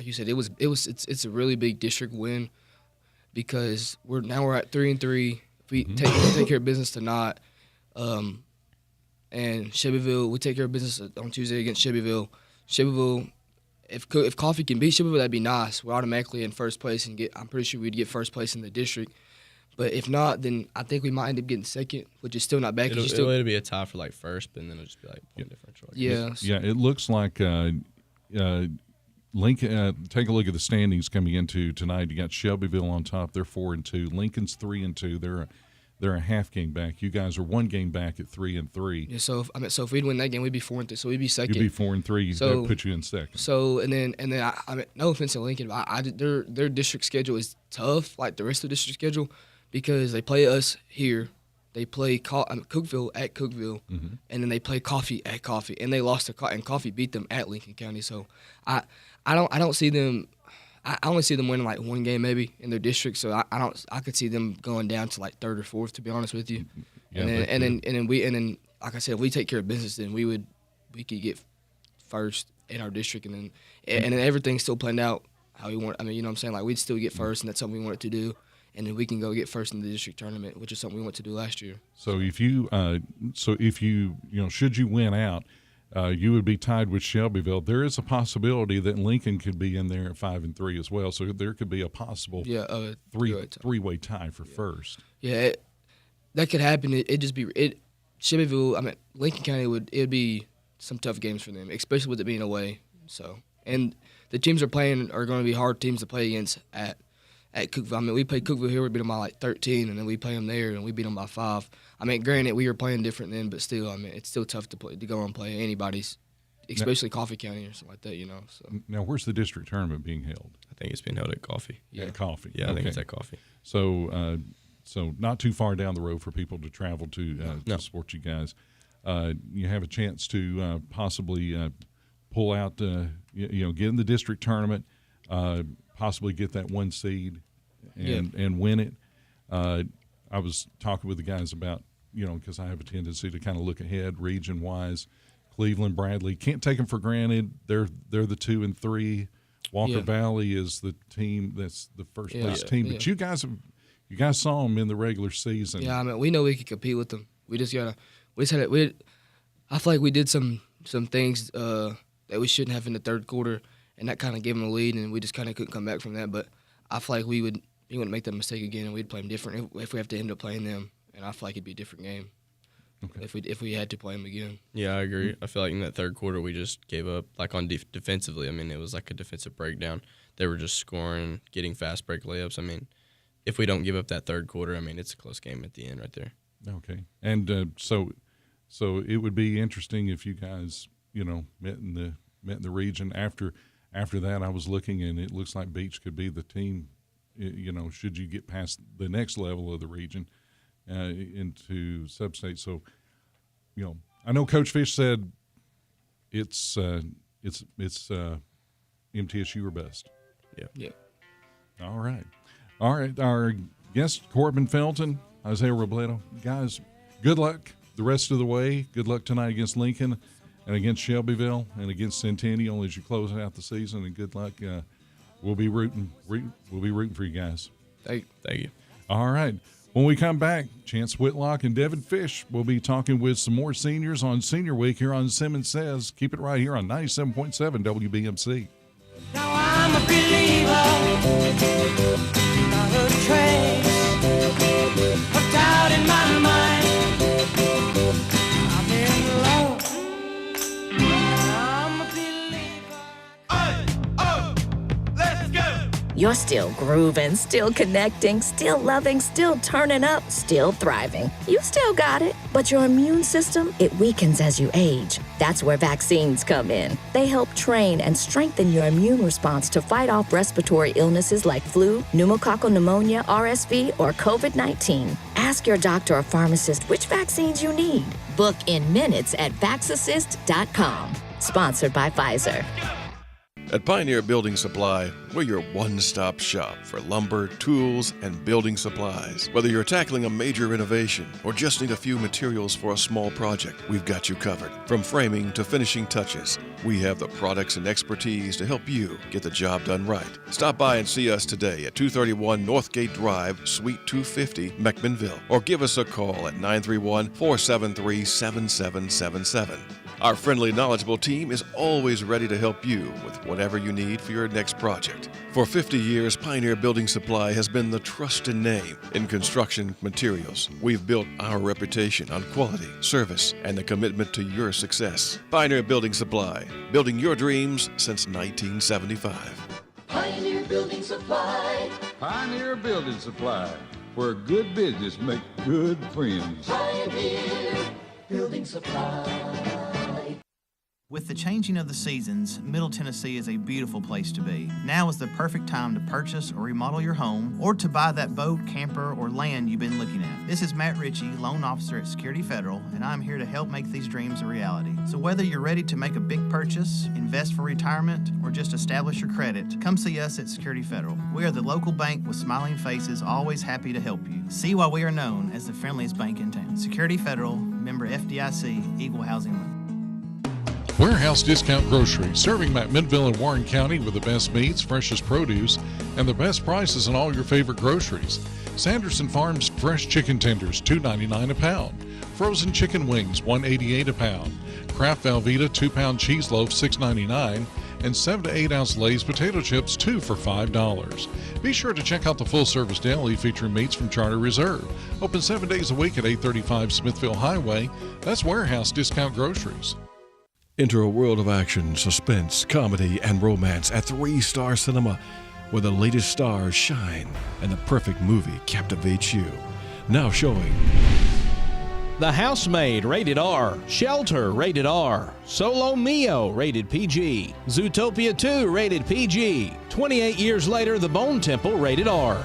you said, it's a really big district win because we're at 3-3. We take care of business tonight. And Shelbyville, we take care of business on Tuesday against Shelbyville. Shelbyville, if Coffee can beat Shelbyville, that'd be nice. We're automatically in first place and I'm pretty sure we'd get first place in the district. But if not, then I think we might end up getting second, which is still not bad. It'll be a tie for like first, but then it'll just be like point differential. Yeah, it looks like Lincoln. Take a look at the standings coming into tonight. You got Shelbyville on top; they're 4-2. Lincoln's 3-2. They're a half game back. You guys are 1 game back at 3-3. Yeah. So if we'd win that game, we'd be 4-3. So we'd be second. You'd be 4-3. That put you in second. So and then I mean, no offense to Lincoln, but their district schedule is tough, like the rest of the district schedule, because they play us here, they play Cookeville at Cookeville, and then they play Coffee at Coffee, and they lost to and Coffee beat them at Lincoln County. So I don't see them. I only see them winning like 1 game maybe in their district, so I could see them going down to like 3rd or 4th, to be honest with you. Yeah, and then like I said, if we take care of business, then we could get first in our district, and then everything's still planned out how we want. I mean, you know what I'm saying? Like we'd still get first, and that's something we wanted to do, and then we can go get first in the district tournament, which is something we wanted to do last year. So if you should you win out, you would be tied with Shelbyville. There is a possibility that Lincoln could be in there at 5-3 as well. So there could be a possible three-way tie for first. Yeah, that could happen. It'd just be Shelbyville. I mean, Lincoln County it'd be some tough games for them, especially with it being away. So and the teams are going to be hard teams to play against at Cookeville. I mean, we played Cookeville here. We beat them by like 13, and then we play them there, and we beat them by 5. I mean, granted, we were playing different then, but still, I mean, it's still tough to go and play anybody's, especially Coffee County or something like that, you know. So now, where's the district tournament being held? I think it's being held at Coffee. Yeah. At Coffee. Yeah, I think it's at Coffee. So, so not too far down the road for people to travel to support you guys. You have a chance to possibly pull out, get in the district tournament. Possibly get that 1 seed and win it. I was talking with the guys about, because I have a tendency to kind of look ahead region-wise. Cleveland, Bradley, can't take them for granted. They're the 2 and 3. Walker Valley is the team that's the first place team. But you guys saw them in the regular season. Yeah, I mean, we know we can compete with them. We just gotta. I feel like we did some things that we shouldn't have in the third quarter. And that kind of gave them the lead, and we just kind of couldn't come back from that. But I feel like we wouldn't make that mistake again, and we'd play them different if we have to end up playing them. And I feel like it'd be a different game if we had to play them again. Yeah, I agree. I feel like in that third quarter we just gave up, like on defensively. I mean, it was like a defensive breakdown. They were just scoring, getting fast break layups. I mean, if we don't give up that third quarter, I mean, it's a close game at the end right there. Okay. And so it would be interesting if you guys, met in the region. After that, I was looking, and it looks like Beach could be the team, should you get past the next level of the region into sub-state. So, I know Coach Fish said it's MTSU or bust. Yeah. All right. Our guest, Corbin Felton, Isaiah Robledo. Guys, good luck the rest of the way. Good luck tonight against Lincoln and against Shelbyville and against Centennial as you close out the season. And good luck. We'll be rooting for you guys. Thank you. All right. When we come back, Chance Whitlock and Devin Fish will be talking with some more seniors on Senior Week here on Simmons Says. Keep it right here on 97.7 WBMC. Now I'm a believer, not a trace of doubt in my mind. I'm in love. I'm a believer. Let's go. You're still grooving, still connecting, still loving, still turning up, still thriving. You still got it, but your immune system, it weakens as you age. That's where vaccines come in. They help train and strengthen your immune response to fight off respiratory illnesses like flu, pneumococcal pneumonia, RSV, or COVID-19. Ask your doctor or pharmacist which vaccines you need. Book in minutes at vaxassist.com. Sponsored by Pfizer. At Pioneer Building Supply, we're your one-stop shop for lumber, tools, and building supplies. Whether you're tackling a major renovation or just need a few materials for a small project, we've got you covered. From framing to finishing touches, we have the products and expertise to help you get the job done right. Stop by and see us today at 231 Northgate Drive, Suite 250, Meckmanville, or give us a call at 931-473-7777. Our friendly, knowledgeable team is always ready to help you with whatever you need for your next project. For 50 years, Pioneer Building Supply has been the trusted name in construction materials. We've built our reputation on quality, service, and the commitment to your success. Pioneer Building Supply, building your dreams since 1975. Pioneer Building Supply. Pioneer Building Supply, where good business make good friends. Pioneer Building Supply. With the changing of the seasons, Middle Tennessee is a beautiful place to be. Now is the perfect time to purchase or remodel your home or to buy that boat, camper, or land you've been looking at. This is Matt Ritchie, loan officer at Security Federal, and I'm here to help make these dreams a reality. So whether you're ready to make a big purchase, invest for retirement, or just establish your credit, come see us at Security Federal. We are the local bank with smiling faces, always happy to help you. See why we are known as the friendliest bank in town. Security Federal, member FDIC, Equal Housing Lender. Warehouse Discount Grocery, serving McMinnville and Warren County with the best meats, freshest produce, and the best prices on all your favorite groceries. Sanderson Farms fresh chicken tenders, $2.99 a pound. Frozen chicken wings, $1.88 a pound. Kraft Velveeta 2-pound cheese loaf, $6.99. And 7 to 8 ounce Lay's potato chips, 2 for $5. Be sure to check out the full-service deli featuring meats from Charter Reserve. Open 7 days a week at 835 Smithville Highway. That's Warehouse Discount Groceries. Enter a world of action, suspense, comedy, and romance at 3-Star Cinema, where the latest stars shine and the perfect movie captivates you. Now showing The Housemaid, rated R. Shelter, rated R. Solo Mio, rated PG. Zootopia 2, rated PG. 28 years later, The Bone Temple, rated R.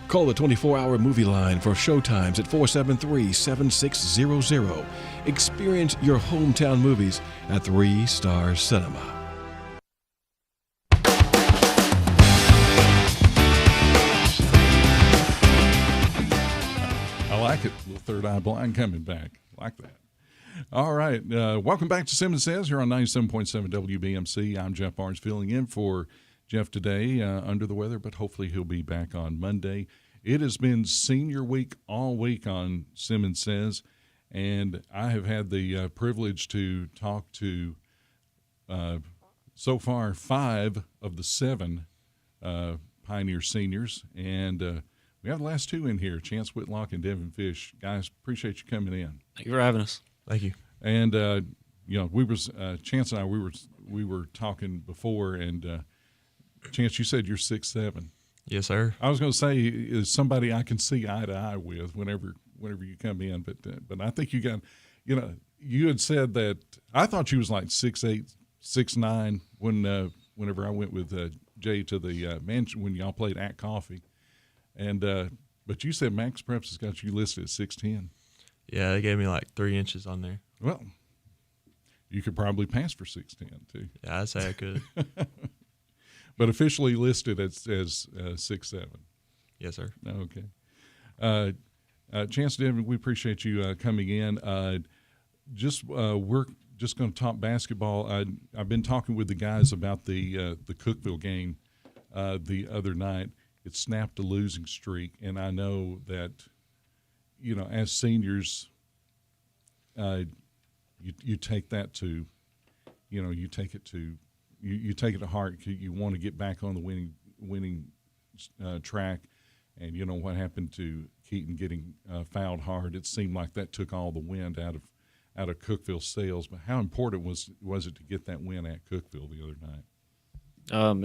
Call the 24-hour movie line for showtimes at 473-7600. Experience your hometown movies at 3-Star Cinema. I like it. Little third eye blind coming back. Like that. All right. Welcome back to Simmons Says here on 97.7 WBMC. I'm Jeff Barnes filling in for Jeff today, under the weather, but hopefully he'll be back on Monday. It has been senior week all week on Simmons Says, and I have had the privilege to talk to so far 5 of the 7 Pioneer seniors, and we have the last 2 in here, Chance Whitlock and Devin Fish. Guys, appreciate you coming in. Thank you for having us. Thank you. And we was Chance and I we were talking before, and Chance, you said you're 6'7". Yes, sir. I was going to say is somebody I can see eye to eye with whenever you come in, but I think you got, you had said that I thought you was like 6'8", 6'9" whenever I went with Jay to the mansion when y'all played at Coffee, and but you said Max Preps has got you listed at 6'10". Yeah, they gave me like 3 inches on there. Well, you could probably pass for 6'10" too. Yeah, I'd say I could. But officially listed as 6'7". Yes, sir. Okay. Chance Devin, we appreciate you coming in. We're just going to talk basketball. I've been talking with the guys about the Cookeville game the other night. It snapped a losing streak, and I know that, as seniors, you take that to, you take it to heart. You want to get back on the winning track, and you know what happened to Keaton getting fouled hard. It seemed like that took all the wind out of Cookeville's sails. But how important was it to get that win at Cookeville the other night?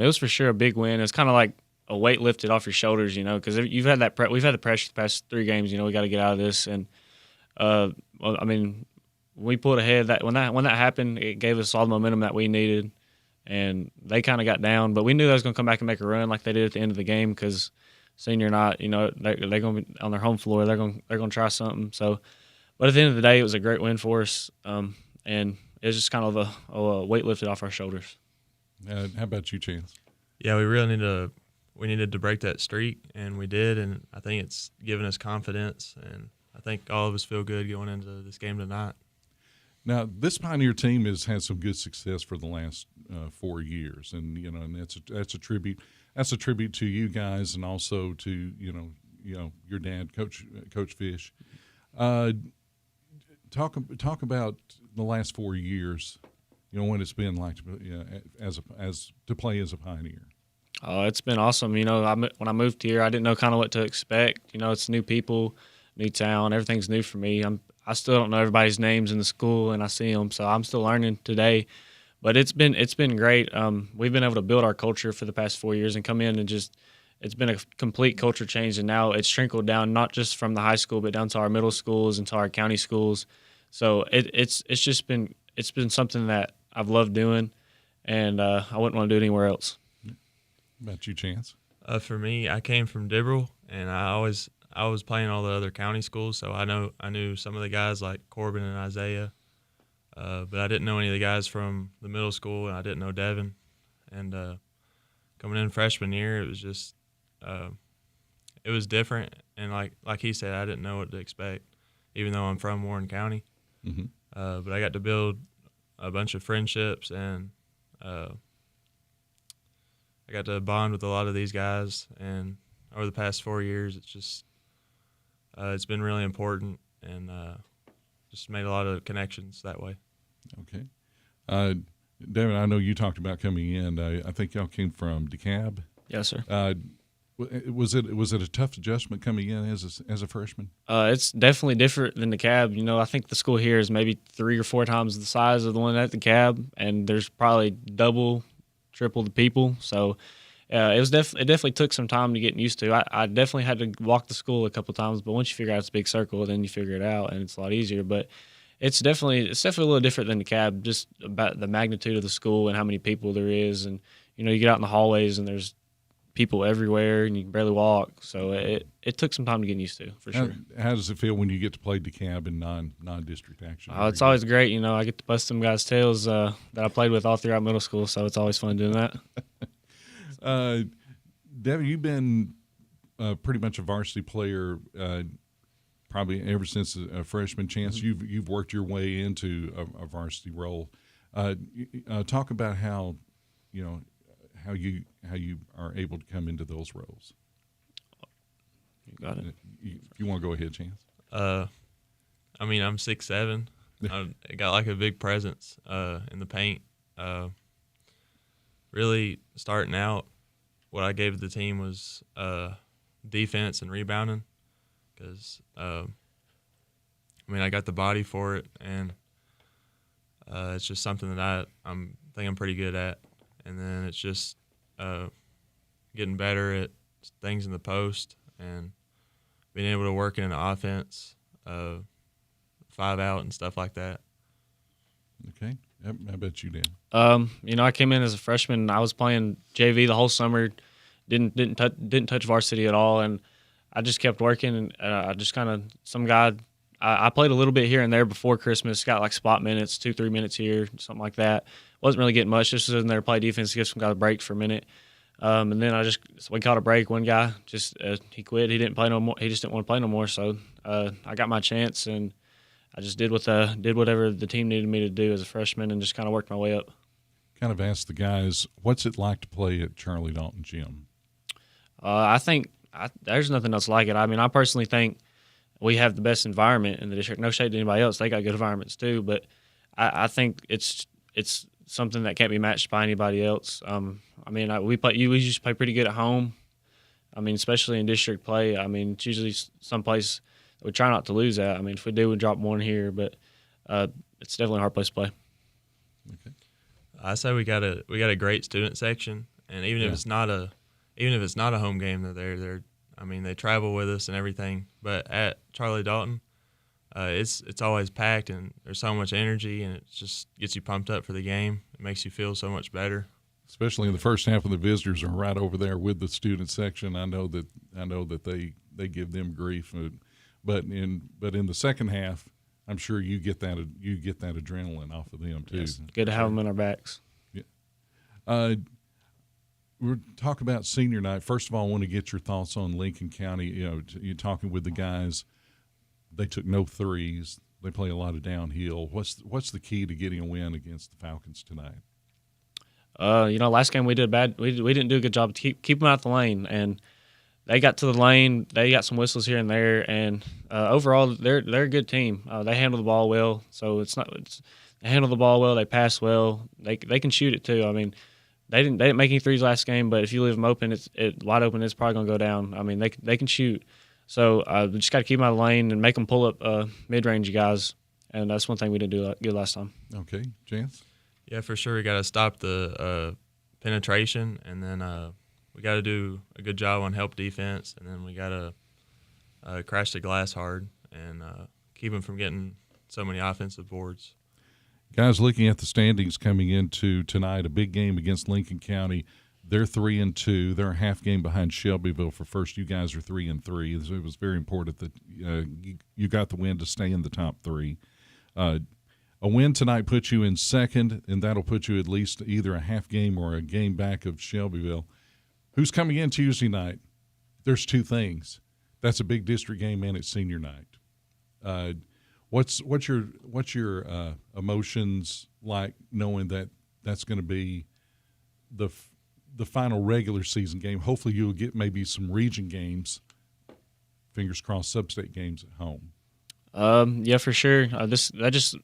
It was for sure a big win. It's kind of like a weight lifted off your shoulders, because you've had that. We've had the pressure the past 3 games. We got to get out of this, and we pulled ahead. That when that happened, it gave us all the momentum that we needed. And they kind of got down, but we knew they was going to come back and make a run like they did at the end of the game because senior night, they're going to be on their home floor. They're going to try something. So, but at the end of the day, it was a great win for us, and it was just kind of a weight lifted off our shoulders. How about you, Chance? Yeah, we needed to break that streak, and we did, and I think it's given us confidence, and I think all of us feel good going into this game tonight. Now, this Pioneer team has had some good success for the last 4 years, and and that's a tribute. That's a tribute to you guys, and also to your dad, Coach Fish. Talk about the last 4 years. What it's been like to play as a Pioneer. It's been awesome. When I moved here, I didn't know kind of what to expect. It's new people, new town, everything's new for me. I still don't know everybody's names in the school, and I see them, so I'm still learning today. But it's been great. We've been able to build our culture for the past 4 years and come in and it's been a complete culture change, and now it's trickled down not just from the high school but down to our middle schools and to our county schools. So it's been something that I've loved doing, and I wouldn't want to do it anywhere else. How about you, Chance? For me, I came from Dibble, and I was playing all the other county schools, so I knew some of the guys like Corbin and Isaiah, but I didn't know any of the guys from the middle school, and I didn't know Devin. And coming in freshman year, it was just it was different, and like he said, I didn't know what to expect, even though I'm from Warren County. Mm-hmm. But I got to build a bunch of friendships, and I got to bond with a lot of these guys, and over the past 4 years, it's been really important, and just made a lot of connections that way. Okay. David, I know you talked about coming in. I think y'all came from DeKalb. Yes, sir. Was it a tough adjustment coming in as a freshman? It's definitely different than DeKalb. I think the school here is maybe 3 or 4 times the size of the one at DeKalb, and there's probably double, triple the people. So it definitely took some time to get used to. I definitely had to walk the school a couple times, but once you figure out it's a big circle, then you figure it out, and it's a lot easier. But it's definitely a little different than DeKalb, just about the magnitude of the school and how many people there is. And you get out in the hallways and there's people everywhere, and you can barely walk. So it took some time to get used to, for sure. How does it feel when you get to play DeKalb in non-district action? It's always great. I get to bust some guys' tails that I played with all throughout middle school, so it's always fun doing that. Devin, you've been pretty much a varsity player probably ever since a freshman. Chance, Mm-hmm. you've worked your way into a varsity role. Talk about how you are able to come into those roles. You got it. If you want to go ahead, Chance. I'm 6'7". I got like a big presence in the paint. Really starting out, what I gave the team was defense and rebounding, because I got the body for it, and it's just something that I think I'm pretty good at. And then it's just getting better at things in the post and being able to work in an offense, 5 out and stuff like that. Okay. How about you, Dan? I came in as a freshman and I was playing JV the whole summer, didn't touch varsity at all, and I just kept working, and I just kind of I played a little bit here and there before Christmas, got like spot minutes, 2-3 minutes here, something like that. Wasn't really getting much, just sitting there play defense, give some guys a break for a minute. And then we caught a break. One guy he quit. He didn't play no more. He just didn't want to play no more. So I got my chance, and I just did whatever the team needed me to do as a freshman, and just kind of worked my way up. Kind of asked the guys, what's it like to play at Charlie Dalton Gym? I think there's nothing else like it. I mean, I personally think we have the best environment in the district. No shade to anybody else; they got good environments too. But I think it's something that can't be matched by anybody else. I mean, we usually play pretty good at home. I mean, especially in district play. I mean, it's usually someplace we try not to lose at. I mean, if we do, we drop one here, but it's definitely a hard place to play. Okay. I say we got a great student section, and even if it's not a home game, they're I mean, they travel with us and everything. But at Charlie Dalton, it's always packed, and there's so much energy, and it just gets you pumped up for the game. It makes you feel so much better. Especially in the first half, when the visitors are right over there with the student section. I know that they give them grief, but in the second half, I'm sure you get that adrenaline off of them too. Yes. Good to have them in our backs. Yeah. We're talking about senior night. First of all, I want to get your thoughts on Lincoln County. You're talking with the guys. They took no threes. They play a lot of downhill. What's the key to getting a win against the Falcons tonight? Last game we did bad. We didn't do a good job to keep them out the lane, and they got to the lane. They got some whistles here and there, and overall they're a good team. They handle the ball well, so they handle the ball well. They pass well. They can shoot it too. I mean, they didn't make any threes last game, but if you leave them open, it's wide open. It's probably gonna go down. I mean, they can shoot. So we just got to keep them out of the lane and make them pull up mid-range guys, and that's one thing we didn't do good last time. Okay, Chance? Yeah, for sure. We got to stop the penetration, and then we got to do a good job on help defense, and then we got to crash the glass hard and keep them from getting so many offensive boards. Guys, looking at the standings coming into tonight, a big game against Lincoln County. They're 3-2. They're a half game behind Shelbyville for first. You guys are 3-3. So it was very important that you got the win to stay in the top three. A win tonight puts you in second, and that'll put you at least either a half game or a game back of Shelbyville. Who's coming in Tuesday night? There's two things. That's a big district game, and it's senior night. What's your emotions like knowing that that's going to be the final regular season game? Hopefully you'll get maybe some region games, fingers crossed, sub-state games at home. Yeah, for sure. That just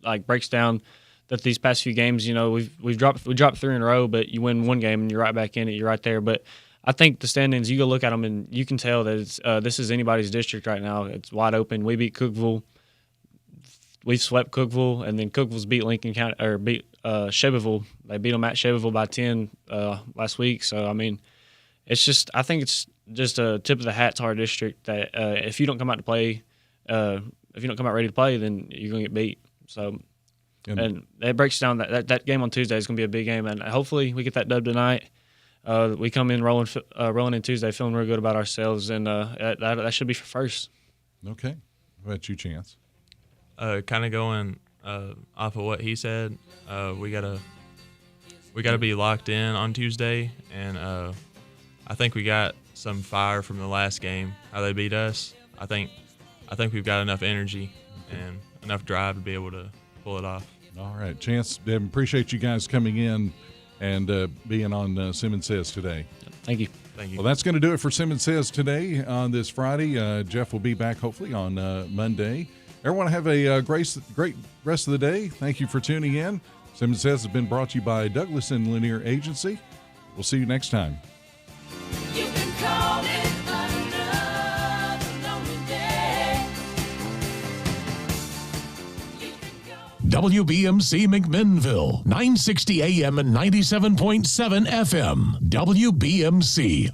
like breaks down that these past few games, we dropped 3 in a row, but you win one game and you're right back in it. You're right there. But I think the standings, you go look at them and you can tell that this is anybody's district right now. It's wide open. We beat Cookeville. We swept Cookeville, and then Cookeville's beat Lincoln County or beat Shelbyville. They beat them at Shelbyville by 10 last week. So I mean, I think it's just a tip of the hat to our district that if you don't come out to play, if you don't come out ready to play, then you're gonna get beat. So, and it breaks down that game on Tuesday is gonna be a big game, and hopefully we get that dub tonight. We come in rolling in Tuesday, feeling real good about ourselves, and that should be for first. Okay, how about you, Chance? Kind of going off of what he said, we gotta be locked in on Tuesday, and I think we got some fire from the last game, how they beat us. I think we've got enough energy and enough drive to be able to pull it off. All right, Chance, Devin, appreciate you guys coming in and being on Simmons Says today. Thank you. Thank you. Well, that's going to do it for Simmons Says today on this Friday. Jeff will be back hopefully on Monday. Everyone have a great rest of the day. Thank you for tuning in. Simmons Says has been brought to you by Douglas and Lanier Agency. We'll see you next time. You can call it another lonely day. WBMC McMinnville, 960 AM and 97.7 FM. WBMC.